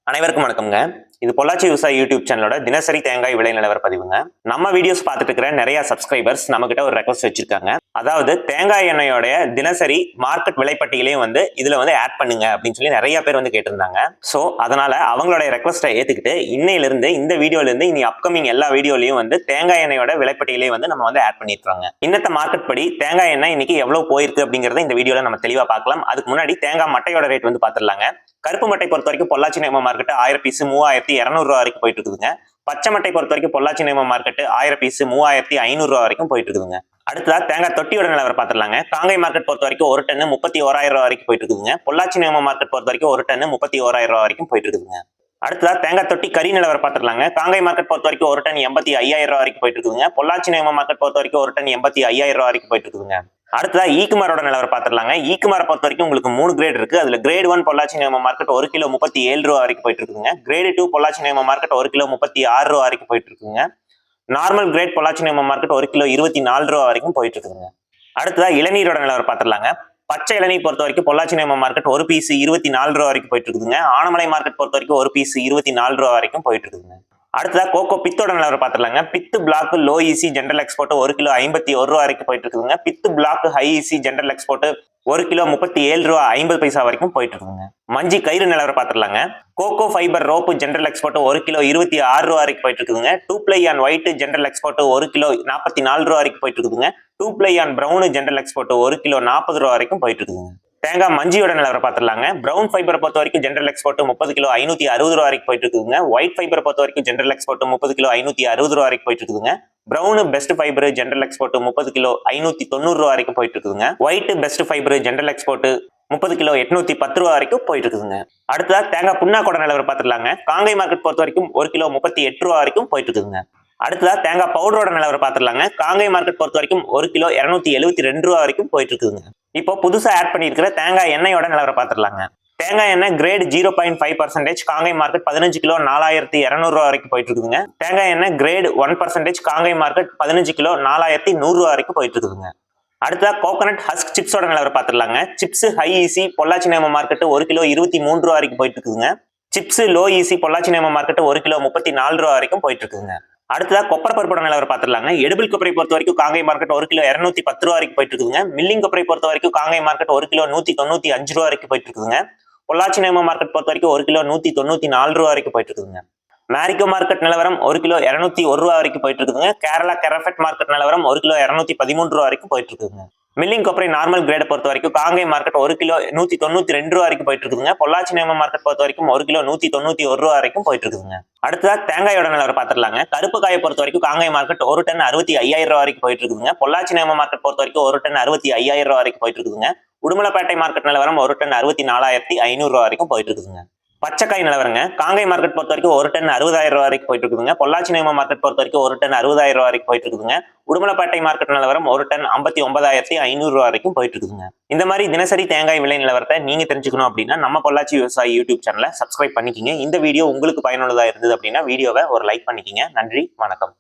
அனைவருக்கும் வணக்கம்ங்க. இது பொள்ளாச்சி விவசாய யூடியூப் சேனலோட தினசரி தேங்காய் விலை நிலவர பதிவுங்க. நம்ம வீடியோஸ் பார்த்துட்டு இருக்கிற நிறைய சப்ஸ்கிரைபர்ஸ் நம்ம கிட்ட ஒரு ரெக்வஸ்ட் வச்சிருக்காங்க. அதாவது தேங்காய் எண்ணெயோட தினசரி மார்க்கெட் விலைப்பட்டியலையும் இதுல ஆட் பண்ணுங்க அப்படின்னு சொல்லி நிறைய பேர் கேட்டிருந்தாங்க. ஸோ அதனால அவங்களுடைய ரெக்வஸ்ட்டை ஏத்துக்கிட்டு இன்னையிலிருந்து இந்த வீடியோல இருந்து இனி அப்கமிங் எல்லா வீடியோலையும் தேங்காய் எண்ணெயோட விலைப்பட்டியலையும் நம்ம ஆட் பண்ணிருக்காங்க. இன்னத்த மார்க்கெட் படி தேங்காய் எண்ணெய் இன்னைக்கு எவ்வளவு போயிருக்கு அப்படிங்கறத இந்த வீடியோல நம்ம தெளிவா பார்க்கலாம். அதுக்கு முன்னாடி தேங்காய் மட்டையோட ரேட் பார்த்துடலாங்க. கருப்பு மட்டை பொறுத்த வரைக்கும் பொள்ளாச்சி நேம மார்க்கெட் 1000 பீஸ் 3200 ரூபா வரைக்கும் போயிட்டு இருக்குதுங்க. பச்சை மட்டை பொறுத்த வரைக்கும் பொள்ளாச்சி நேம மார்க்கெட் 1000 பீஸ் 3500 ரூபா வரைக்கும் போயிட்டு இருக்குதுங்க. அடுத்ததா தேங்காய் தொட்டியோட நிலவரம் பார்த்துடலாங்க. காங்கை மார்க்கெட் பொறுத்த வரைக்கும் ஒரு டன் 31000 ரூபா வரைக்கும் போயிட்டு இருக்குதுங்க. பொள்ளாச்சி நேம மார்க்கெட் பொறுத்த வரைக்கும் ஒரு டன் 31000 ரூபா வரைக்கும் போயிட்டு இருக்குதுங்க. அடுத்ததா தேங்காய் தொட்டி கறி நிலவரம் பார்த்துடலாங்க. காங்கை மார்க்கெட் பொறுத்த வரைக்கும் ஒரு டன் 85000 ரூபா வரைக்கும் போயிட்டு இருக்குதுங்க. பொள்ளாச்சி நேம மார்க்கெட் பொறுத்த வரைக்கும் ஒரு டன் 85000 ரூபா வரைக்கும் போயிட்டு இருக்குதுங்க. அடுத்ததா ஈக்குமாரோட நிலவரம் பார்த்துடலாங்க. ஈக்குமாரை பொறுத்த வரைக்கும் உங்களுக்கு 3 கிரேட் இருக்கு. அதுல கிரேட் 1 பொள்ளாச்சி நேம மார்க்கெட் 1 கிலோ 37 ரூபா வரைக்கும் போயிட்டு இருக்குங்க. கிரேட் 2 பொள்ளாச்சி நேம மார்க்கெட் 1 கிலோ 36 ரூபா வரைக்கும் போயிட்டு இருக்குங்க. நார்மல் கிரேட் பொள்ளாச்சி நேம மார்க்கெட் 1 கிலோ 24 ரூபா வரைக்கும் போயிட்டு இருக்குங்க. அடுத்ததா இளநீரோட நிலவரம் பார்த்துடலாங்க. பச்சை இளநீர் பொறுத்த வரைக்கும் பொள்ளாச்சி நேம மார்க்கெட் ஒரு பீஸ் 24 ரூபா வரைக்கும் போயிட்டு இருக்குதுங்க. ஆனமலை மார்க்கெட் பொறுத்த வரைக்கும் ஒரு பீஸ் 24 ரூபா வரைக்கும் போயிட்டு இருக்குதுங்க. அடுத்ததா கோகோ பித்தோட நிலவரம் பார்த்துடலாங்க. பித்து பிளாக் லோ ஈசி ஜென்ரல் எக்ஸ்போர்ட் 1 கிலோ 51 ரூபா வரைக்கும் போயிட்டு இருக்குதுங்க. பித்து பிளாக் ஹை ஈசி ஜென்ரல் எக்ஸ்போர்ட் 1 கிலோ 37 ரூபா 50 பைசா வரைக்கும் போயிட்டு இருக்குங்க. மஞ்சி கயிறு நிலவரம் பார்த்துடலாங்க. Coco fibre rope general export 1 kilo 26 ரூபா வரைக்கும் போயிட்டு இருக்குதுங்க. 2 ply on white general export 1 kilo 44 ரூபா வரைக்கும் போயிட்டு இருக்குதுங்க. 2 ply on brown general export 1 kilo 40 ரூபா வரைக்கும் போயிட்டு இருக்குதுங்க. தேங்காய் மஞ்சியோட நிலவரம் பார்த்துடலாங்க. பிரவுன் ஃபைபர் பொறுத்த வரைக்கும் ஜென்ரல் எக்ஸ்போர்ட் 30 கிலோ 560 ரூபா வரைக்கும் போயிட்டு இருக்குதுங்க. ஒயிட் ஃபைபர் பொறுத்த வரைக்கும் ஜென்ரல் எக்ஸ்போர்ட் 30 கிலோ 560 ரூபா வரைக்கும் போயிட்டு இருக்குதுங்க. Brown best fibre general export 30 kilo 590 ரூபா வரைக்கும் போயிட்டு இருக்குதுங்க. White best fibre general export 30 kilo 810 ரூபா வரைக்கும் போயிட்டு இருக்குதுங்க. அடுத்ததா தேங்காய் புண்ணாக்கோட நிலவரம் பார்த்துடலாங்க. காங்கை மார்க்கெட் பொறுத்த வரைக்கும் 1 கிலோ 38 ரூபா வரைக்கும் போயிட்டு இருக்குதுங்க. அடுத்ததா தேங்காய் பவுடரோட நிலவரம் பார்த்துடலாங்க. காங்கை மார்க்கெட் பொறுத்த வரைக்கும் 1 கிலோ 272 ரூபா வரைக்கும் போயிட்டு இருக்குதுங்க. இப்போ புதுசா ஆட் பண்ணிருக்கிற தேங்காய் எண்ணெயோட நிலவரம் பார்த்துடலாங்க. தேங்காய் எண்ணெய் கிரேட் 0.5% காங்கை மார்க்கெட் 15 கிலோ 4200 ரூபா வரைக்கும் போயிட்டு இருக்குதுங்க. தேங்காய் எண்ணெய் கிரேட் 1% காங்கை மார்க்கெட் 15 கிலோ 4100 ரூபா வரைக்கும் போயிட்டு இருக்குதுங்க. அடுத்ததா கோகனட் ஹஸ்க் சிப்ஸோட நிலவரம் பார்த்துடலாங்க. சிப்ஸ் ஹை ஈசி பொள்ளாச்சி நேம மார்க்கெட் 1 கிலோ 23 ரூபா வரைக்கும் போயிட்டு இருக்குதுங்க. சிப்ஸ் லோ ஈசி பொள்ளாச்சி நேம மார்க்கெட் 1 கிலோ 34 ரூபா வரைக்கும் போயிட்டு இருக்குதுங்க. அடுத்ததா கொப்பரை பருப்போட நிலவரம் பார்த்துடலாங்க. எடுபிள் கொப்பரை பொறுத்த வரைக்கும் காங்கை மார்க்கெட் 1 கிலோ 210 ரூபா வரைக்கும் போயிட்டு இருக்குதுங்க. மில்லிங் கொப்பரை பொறுத்த வரைக்கும் காங்கை மார்க்கெட் 1 கிலோ 195 ரூபா வரைக்கும் போயிட்டு இருக்குதுங்க. பொள்ளாச்சி நேம மார்க்கெட் பொறுத்த வரைக்கும் 1 கிலோ 194 ரூபா வரைக்கும் போயிட்டு இருக்குதுங்க. மேரிகோ மார்க்கெட் நிலவரம் 1 கிலோ 201 ரூபா வரைக்கும் போயிட்டு இருக்குதுங்க. கேரளா கெரஃபெட் மார்க்கெட் நிலவரம் 1 கிலோ 213 ரூபா வரைக்கும் போயிட்டு இருக்குதுங்க. மில்லிங் கொப்பரை நார்மல் கிரேட் பொறுத்த வரைக்கும் காங்கை மார்க்கெட் 1 கிலோ 192 ரூபா வரைக்கும் போயிட்டு இருக்குதுங்க. பொள்ளாச்சி நேம மார்க்கெட் பொறுத்த வரைக்கும் 1 கிலோ 191 ரூபா வரைக்கும் போயிட்டு இருக்குதுங்க. அடுத்ததா தேங்காயோட நிலவரம் பார்த்துடலாங்க. கருப்பு காயை பொறுத்த வரைக்கும் காங்கை மார்க்கெட் 1 டன் 65000 ரூபா வரைக்கும் போயிட்டு இருக்குதுங்க. பொள்ளாச்சி நேம மார்க்கெட் பொறுத்த வரைக்கும் 1 டன் 65000 ரூபா வரைக்கும் போயிட்டு இருக்குதுங்க. உடுமலைப்பேட்டை மார்க்கெட் நிலவரம் 1 டன் 64500 ரூபா வரைக்கும் போயிட்டு இருக்குதுங்க. பச்சைக்காய் நிலவரங்க. காங்கை மார்க்கெட் பொறுத்த வரைக்கும் 1 டன் 60000 ரூபா வரைக்கும் போயிட்டு இருக்குதுங்க. பொள்ளாச்சி நேம மார்க்கெட் பொறுத்த வரைக்கும் 1 டன் 60000 ரூபா வரைக்கும் போயிட்டு இருக்குதுங்க. உடுமலைப்பேட்டை மார்க்கெட் நிலவரம் 1 டன் 59500 ரூபா வரைக்கும் போயிட்டு இருக்குதுங்க. இந்த மாதிரி தினசரி தேங்காய் விலை நிலவரத்தை நீங்க தெரிஞ்சுக்கணும் அப்படின்னா நம்ம பொள்ளாச்சி விவசாய யூடியூப் சேனலை சப்ஸ்கிரைப் பண்ணிக்கிங்க. இந்த வீடியோ உங்களுக்கு பயனுள்ளதா இருந்தது அப்படின்னா வீடியோவை ஒரு லைக் பண்ணிக்கிங்க. நன்றி, வணக்கம்.